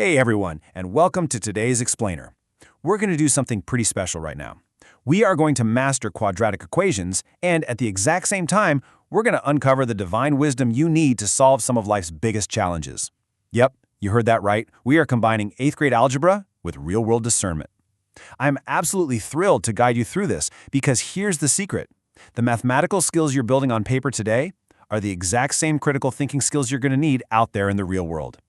Hey everyone, and welcome to today's Explainer. We're going to do something pretty special right now. We are going to master quadratic equations, and at the exact same time, we're going to uncover the divine wisdom you need to solve some of life's biggest challenges. Yep, you heard that right. We are combining 8th grade algebra with real-world discernment. I'm absolutely thrilled to guide you through this because here's the secret. The mathematical skills you're building on paper today are the exact same critical thinking skills you're going to need out there in the real world.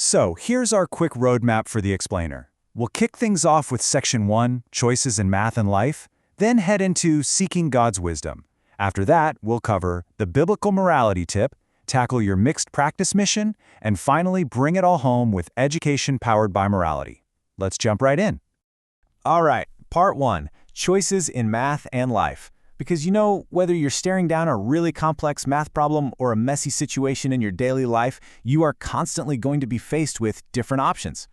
So here's our quick roadmap for the Explainer. We'll kick things off with Section 1, Choices in Math and Life, then head into Seeking God's Wisdom. After that, we'll cover the Biblical Morality Tip, tackle your mixed practice mission, and finally bring it all home with Education Powered by Morality. Let's jump right in. All right, Part 1, Choices in Math and Life. Because you know, whether you're staring down a really complex math problem or a messy situation in your daily life, you are constantly going to be faced with different options.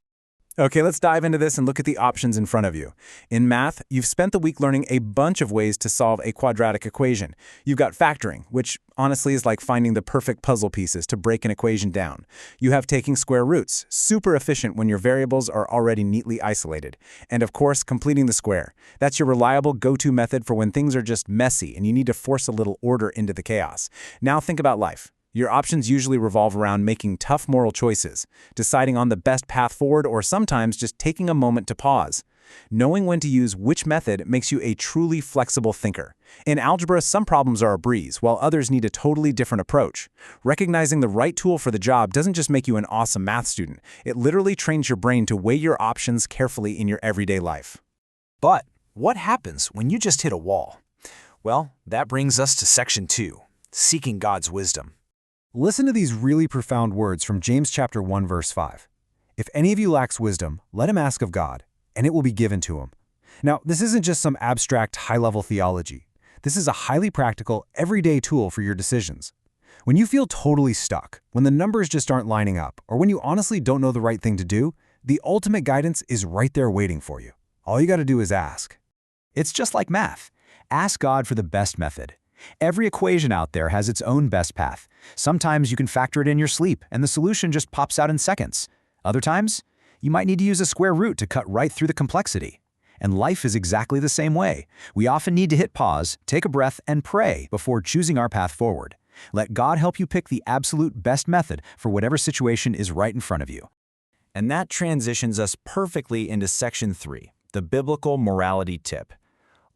Okay, let's dive into this and look at the options in front of you. In math, you've spent the week learning a bunch of ways to solve a quadratic equation. You've got factoring, which honestly is like finding the perfect puzzle pieces to break an equation down. You have taking square roots, super efficient when your variables are already neatly isolated. And of course, completing the square. That's your reliable go-to method for when things are just messy and you need to force a little order into the chaos. Now think about life. Your options usually revolve around making tough moral choices, deciding on the best path forward, or sometimes just taking a moment to pause. Knowing when to use which method makes you a truly flexible thinker. In algebra, some problems are a breeze, while others need a totally different approach. Recognizing the right tool for the job doesn't just make you an awesome math student, it literally trains your brain to weigh your options carefully in your everyday life. But what happens when you just hit a wall? Well, that brings us to Section 2, Seeking God's Wisdom. Listen to these really profound words from James chapter 1, verse 5. If any of you lacks wisdom, let him ask of God, and it will be given to him. Now, this isn't just some abstract, high-level theology. This is a highly practical, everyday tool for your decisions. When you feel totally stuck, when the numbers just aren't lining up, or when you honestly don't know the right thing to do, the ultimate guidance is right there waiting for you. All you got to do is ask. It's just like math. Ask God for the best method. Every equation out there has its own best path. Sometimes you can factor it in your sleep, and the solution just pops out in seconds. Other times, you might need to use a square root to cut right through the complexity. And life is exactly the same way. We often need to hit pause, take a breath, and pray before choosing our path forward. Let God help you pick the absolute best method for whatever situation is right in front of you. And that transitions us perfectly into Section 3, the Biblical Morality Tip.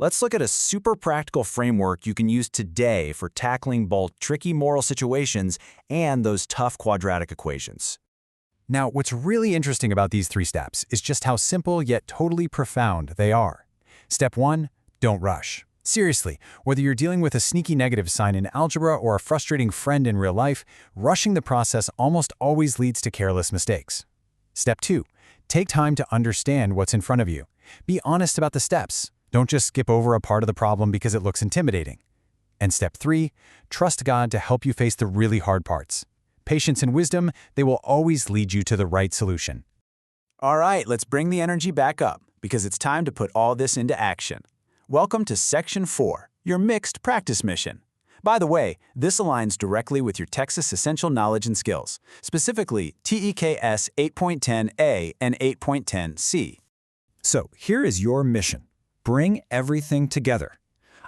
Let's look at a super practical framework you can use today for tackling both tricky moral situations and those tough quadratic equations. Now, what's really interesting about these 3 steps is just how simple yet totally profound they are. Step 1, don't rush. Seriously, whether you're dealing with a sneaky negative sign in algebra or a frustrating friend in real life, rushing the process almost always leads to careless mistakes. Step 2, take time to understand what's in front of you. Be honest about the steps. Don't just skip over a part of the problem because it looks intimidating. And step 3, trust God to help you face the really hard parts. Patience and wisdom, they will always lead you to the right solution. All right, let's bring the energy back up because it's time to put all this into action. Welcome to Section 4, your mixed practice mission. By the way, this aligns directly with your Texas Essential Knowledge and Skills, specifically TEKS 8.10a and 8.10c. So here is your mission. Bring everything together.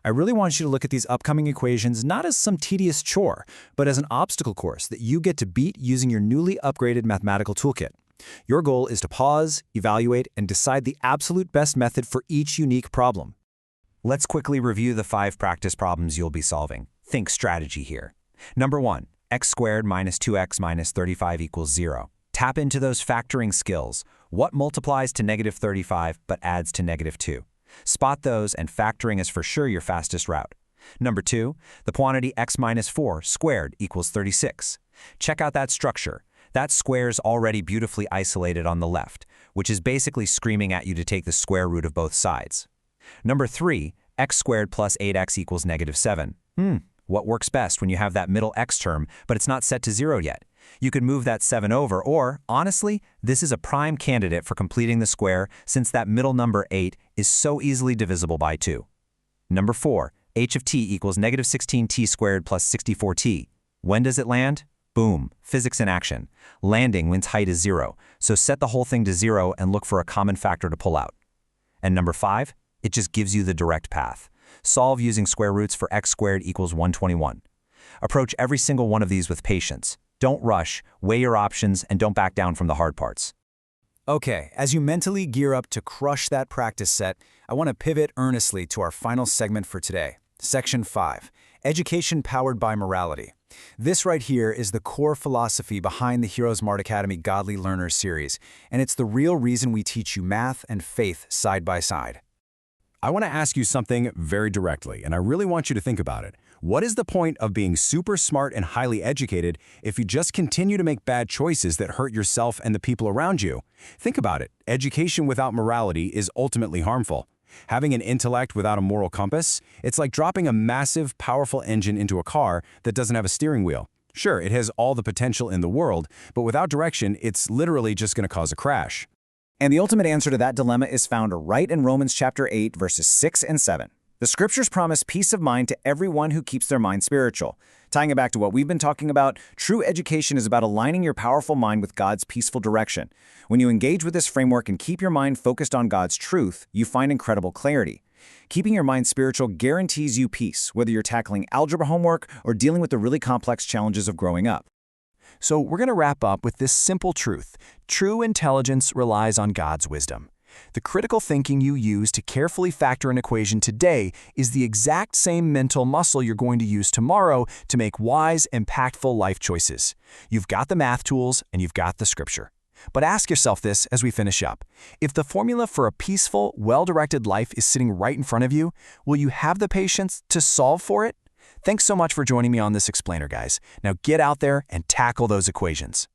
I really want you to look at these upcoming equations not as some tedious chore, but as an obstacle course that you get to beat using your newly upgraded mathematical toolkit. Your goal is to pause, evaluate, and decide the absolute best method for each unique problem. Let's quickly review the 5 practice problems you'll be solving. Think strategy here. Number 1, x squared minus 2x minus 35 equals 0. Tap into those factoring skills. What multiplies to negative 35 but adds to negative 2? Spot those, and factoring is for sure your fastest route. Number 2, the quantity x minus 4 squared equals 36. Check out that structure. That square's already beautifully isolated on the left, which is basically screaming at you to take the square root of both sides. Number 3, x squared plus 8x equals negative 7. What works best when you have that middle x term, but it's not set to 0 yet? You could move that 7 over, or, honestly, this is a prime candidate for completing the square since that middle number 8 is so easily divisible by 2. Number 4, h of t equals negative 16t squared plus 64t. When does it land? Boom, physics in action. Landing when height is 0, so set the whole thing to 0 and look for a common factor to pull out. And number 5, it just gives you the direct path. Solve using square roots for x squared equals 121. Approach every single one of these with patience. Don't rush, weigh your options, and don't back down from the hard parts. Okay, as you mentally gear up to crush that practice set, I want to pivot earnestly to our final segment for today, Section 5, Education Powered by Morality. This right here is the core philosophy behind the Heroes Smart Academy Godly Learners series, and it's the real reason we teach you math and faith side by side. I want to ask you something very directly, and I really want you to think about it. What is the point of being super smart and highly educated if you just continue to make bad choices that hurt yourself and the people around you? Think about it. Education without morality is ultimately harmful. Having an intellect without a moral compass, it's like dropping a massive, powerful engine into a car that doesn't have a steering wheel. Sure, it has all the potential in the world, but without direction, it's literally just going to cause a crash. And the ultimate answer to that dilemma is found right in Romans chapter 8, verses 6 and 7. The scriptures promise peace of mind to everyone who keeps their mind spiritual. Tying it back to what we've been talking about, true education is about aligning your powerful mind with God's peaceful direction. When you engage with this framework and keep your mind focused on God's truth, you find incredible clarity. Keeping your mind spiritual guarantees you peace, whether you're tackling algebra homework or dealing with the really complex challenges of growing up. So we're going to wrap up with this simple truth. True intelligence relies on God's wisdom. The critical thinking you use to carefully factor an equation today is the exact same mental muscle you're going to use tomorrow to make wise, impactful life choices. You've got the math tools and you've got the scripture. But ask yourself this as we finish up. If the formula for a peaceful, well-directed life is sitting right in front of you, will you have the patience to solve for it? Thanks so much for joining me on this explainer, guys. Now get out there and tackle those equations.